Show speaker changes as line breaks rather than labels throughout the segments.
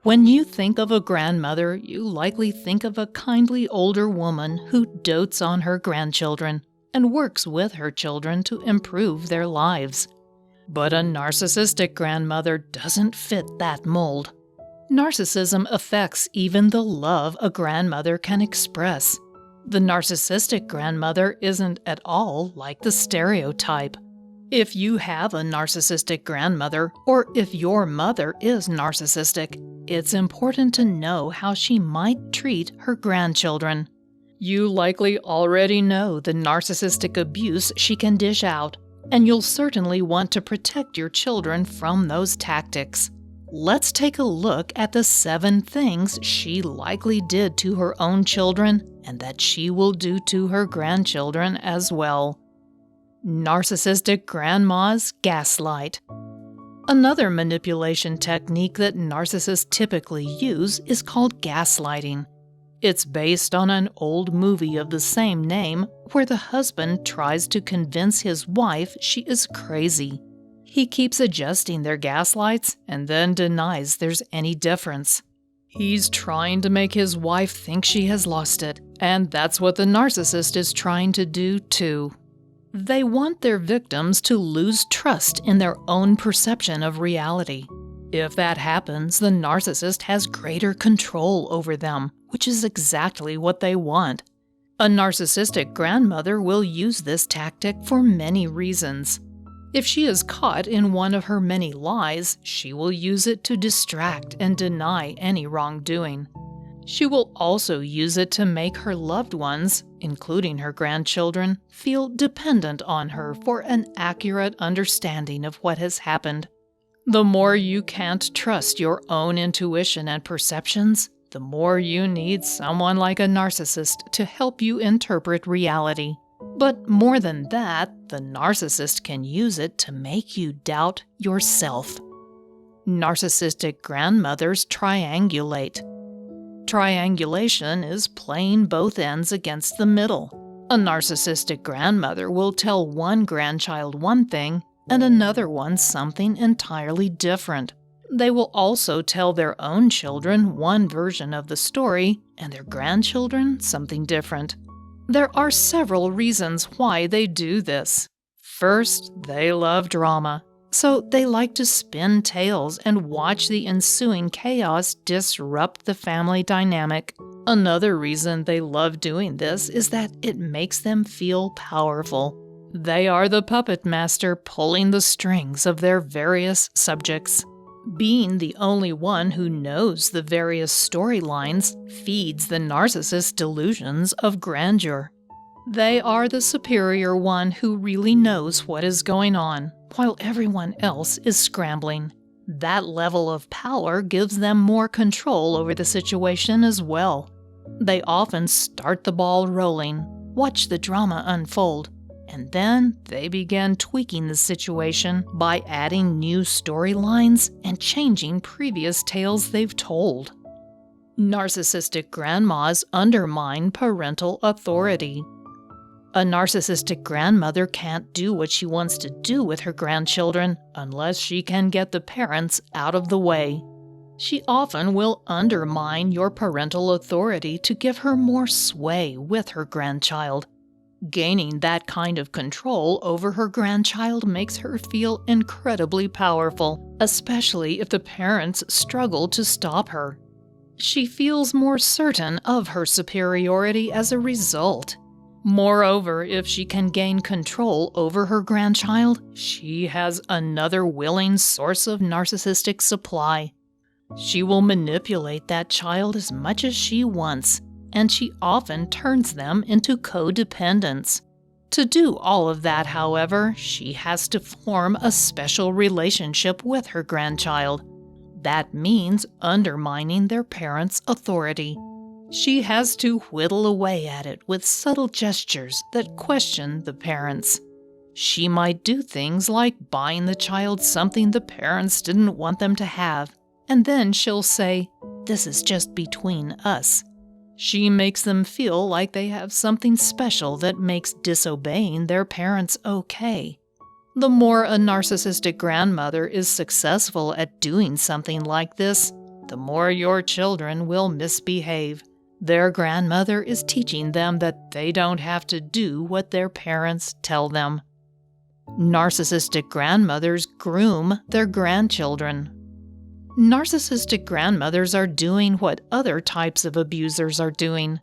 When you think of a grandmother, you likely think of a kindly older woman who dotes on her grandchildren and works with her children to improve their lives. But a narcissistic grandmother doesn't fit that mold. Narcissism affects even the love a grandmother can express. The narcissistic grandmother isn't at all like the stereotype. If you have a narcissistic grandmother, or if your mother is narcissistic, it's important to know how she might treat her grandchildren. You likely already know the narcissistic abuse she can dish out, and you'll certainly want to protect your children from those tactics. Let's take a look at the 7 things she likely did to her own children and that she will do to her grandchildren as well. Narcissistic grandmas gaslight. Another manipulation technique that narcissists typically use is called gaslighting. It's based on an old movie of the same name where the husband tries to convince his wife she is crazy. He keeps adjusting their gaslights and then denies there's any difference. He's trying to make his wife think she has lost it, and that's what the narcissist is trying to do too. They want their victims to lose trust in their own perception of reality. If that happens, the narcissist has greater control over them, which is exactly what they want. A narcissistic grandmother will use this tactic for many reasons. If she is caught in one of her many lies, she will use it to distract and deny any wrongdoing. She will also use it to make her loved ones, including her grandchildren, feel dependent on her for an accurate understanding of what has happened. The more you can't trust your own intuition and perceptions, the more you need someone like a narcissist to help you interpret reality. But more than that, the narcissist can use it to make you doubt yourself. Narcissistic grandmothers triangulate. Triangulation is playing both ends against the middle. A narcissistic grandmother will tell one grandchild one thing and another one something entirely different. They will also tell their own children one version of the story and their grandchildren something different. There are several reasons why they do this. First, they love drama, so they like to spin tales and watch the ensuing chaos disrupt the family dynamic. Another reason they love doing this is that it makes them feel powerful. They are the puppet master pulling the strings of their various subjects. Being the only one who knows the various storylines feeds the narcissist's delusions of grandeur. They are the superior one who really knows what is going on, while everyone else is scrambling. That level of power gives them more control over the situation as well. They often start the ball rolling, watch the drama unfold, and then they begin tweaking the situation by adding new storylines and changing previous tales they've told. Narcissistic grandmas undermine parental authority. A narcissistic grandmother can't do what she wants to do with her grandchildren unless she can get the parents out of the way. She often will undermine your parental authority to give her more sway with her grandchild. Gaining that kind of control over her grandchild makes her feel incredibly powerful, especially if the parents struggle to stop her. She feels more certain of her superiority as a result. Moreover, if she can gain control over her grandchild, she has another willing source of narcissistic supply. She will manipulate that child as much as she wants, and she often turns them into codependents. To do all of that, however, she has to form a special relationship with her grandchild. That means undermining their parents' authority. She has to whittle away at it with subtle gestures that question the parents. She might do things like buying the child something the parents didn't want them to have, and then she'll say, "This is just between us." She makes them feel like they have something special that makes disobeying their parents okay. The more a narcissistic grandmother is successful at doing something like this, the more your children will misbehave. Their grandmother is teaching them that they don't have to do what their parents tell them. Narcissistic grandmothers groom their grandchildren. Narcissistic grandmothers are doing what other types of abusers are doing.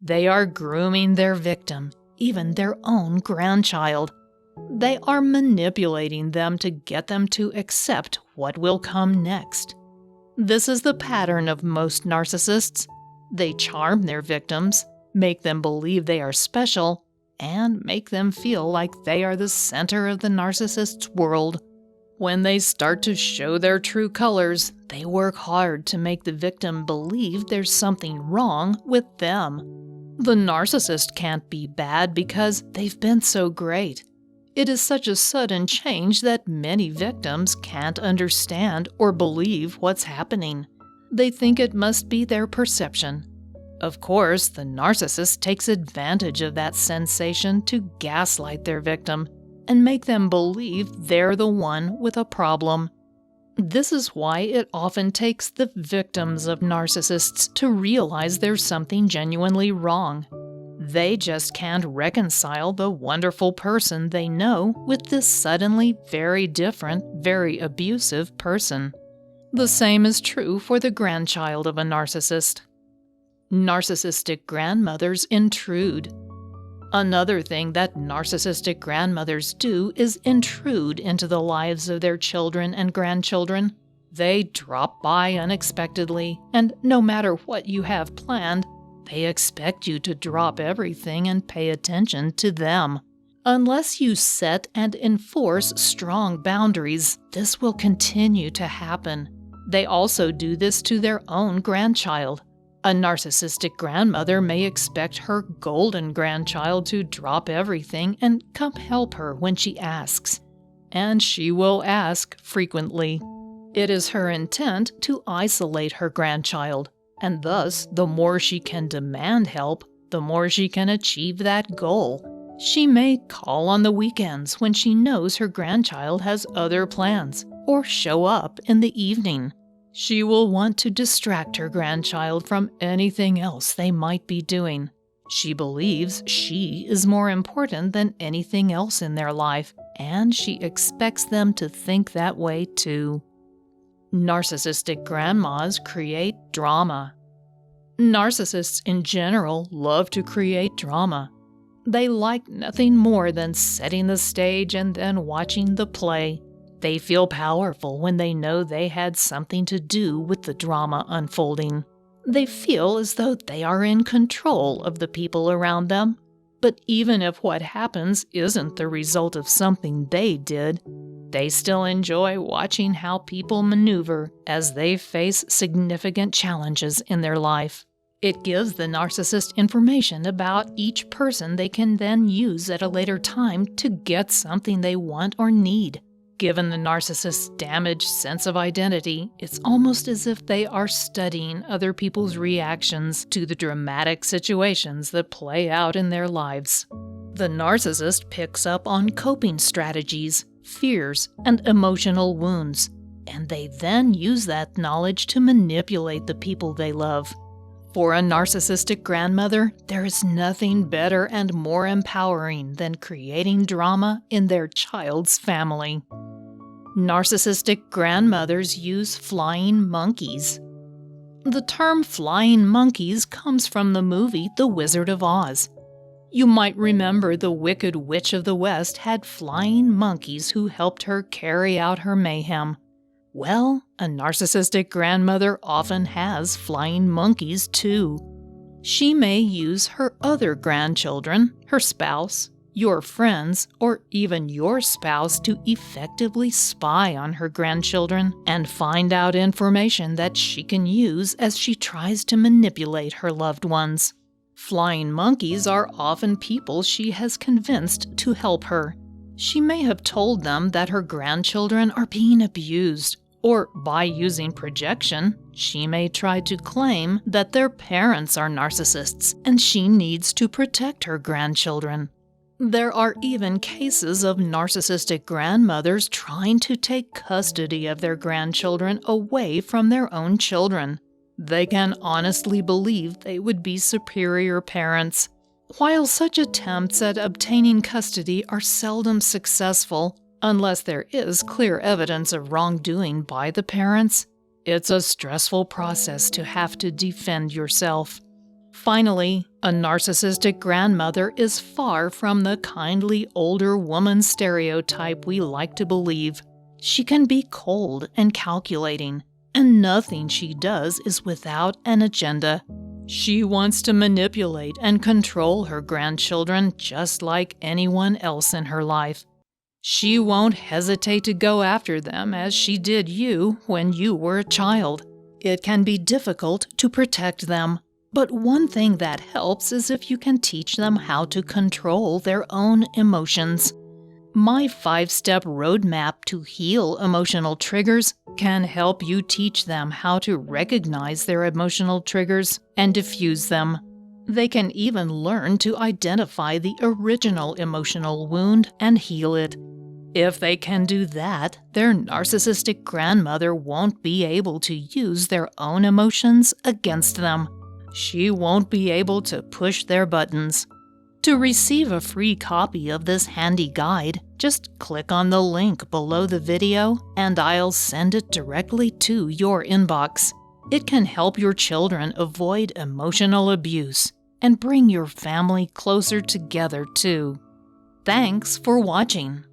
They are grooming their victim, even their own grandchild. They are manipulating them to get them to accept what will come next. This is the pattern of most narcissists. They charm their victims, make them believe they are special, and make them feel like they are the center of the narcissist's world. When they start to show their true colors, they work hard to make the victim believe there's something wrong with them. The narcissist can't be bad because they've been so great. It is such a sudden change that many victims can't understand or believe what's happening. They think it must be their perception. Of course, the narcissist takes advantage of that sensation to gaslight their victim and make them believe they're the one with a problem. This is why it often takes the victims of narcissists to realize there's something genuinely wrong. They just can't reconcile the wonderful person they know with this suddenly very different, very abusive person. The same is true for the grandchild of a narcissist. Narcissistic grandmothers intrude. Another thing that narcissistic grandmothers do is intrude into the lives of their children and grandchildren. They drop by unexpectedly, and no matter what you have planned, they expect you to drop everything and pay attention to them. Unless you set and enforce strong boundaries, this will continue to happen. They also do this to their own grandchild. A narcissistic grandmother may expect her golden grandchild to drop everything and come help her when she asks. And she will ask frequently. It is her intent to isolate her grandchild, and thus, the more she can demand help, the more she can achieve that goal. She may call on the weekends when she knows her grandchild has other plans, or show up in the evening. She will want to distract her grandchild from anything else they might be doing. She believes she is more important than anything else in their life, and she expects them to think that way too. Narcissistic grandmas create drama. Narcissists in general love to create drama. They like nothing more than setting the stage and then watching the play. They feel powerful when they know they had something to do with the drama unfolding. They feel as though they are in control of the people around them. But even if what happens isn't the result of something they did, they still enjoy watching how people maneuver as they face significant challenges in their life. It gives the narcissist information about each person they can then use at a later time to get something they want or need. Given the narcissist's damaged sense of identity, it's almost as if they are studying other people's reactions to the dramatic situations that play out in their lives. The narcissist picks up on coping strategies, fears, and emotional wounds, and they then use that knowledge to manipulate the people they love. For a narcissistic grandmother, there is nothing better and more empowering than creating drama in their child's family. Narcissistic grandmothers use flying monkeys. The term flying monkeys comes from the movie The Wizard of Oz. You might remember the Wicked Witch of the West had flying monkeys who helped her carry out her mayhem. Well, a narcissistic grandmother often has flying monkeys too. She may use her other grandchildren, her spouse, your friends, or even your spouse to effectively spy on her grandchildren and find out information that she can use as she tries to manipulate her loved ones. Flying monkeys are often people she has convinced to help her. She may have told them that her grandchildren are being abused, or by using projection, she may try to claim that their parents are narcissists and she needs to protect her grandchildren. There are even cases of narcissistic grandmothers trying to take custody of their grandchildren away from their own children. They can honestly believe they would be superior parents. While such attempts at obtaining custody are seldom successful, unless there is clear evidence of wrongdoing by the parents, it's a stressful process to have to defend yourself. Finally, a narcissistic grandmother is far from the kindly older woman stereotype we like to believe. She can be cold and calculating, and nothing she does is without an agenda. She wants to manipulate and control her grandchildren just like anyone else in her life. She won't hesitate to go after them as she did you when you were a child. It can be difficult to protect them, but one thing that helps is if you can teach them how to control their own emotions. My 5-step roadmap to heal emotional triggers can help you teach them how to recognize their emotional triggers and diffuse them. They can even learn to identify the original emotional wound and heal it. If they can do that, their narcissistic grandmother won't be able to use their own emotions against them. She won't be able to push their buttons. To receive a free copy of this handy guide, just click on the link below the video and I'll send it directly to your inbox. It can help your children avoid emotional abuse and bring your family closer together too. Thanks for watching.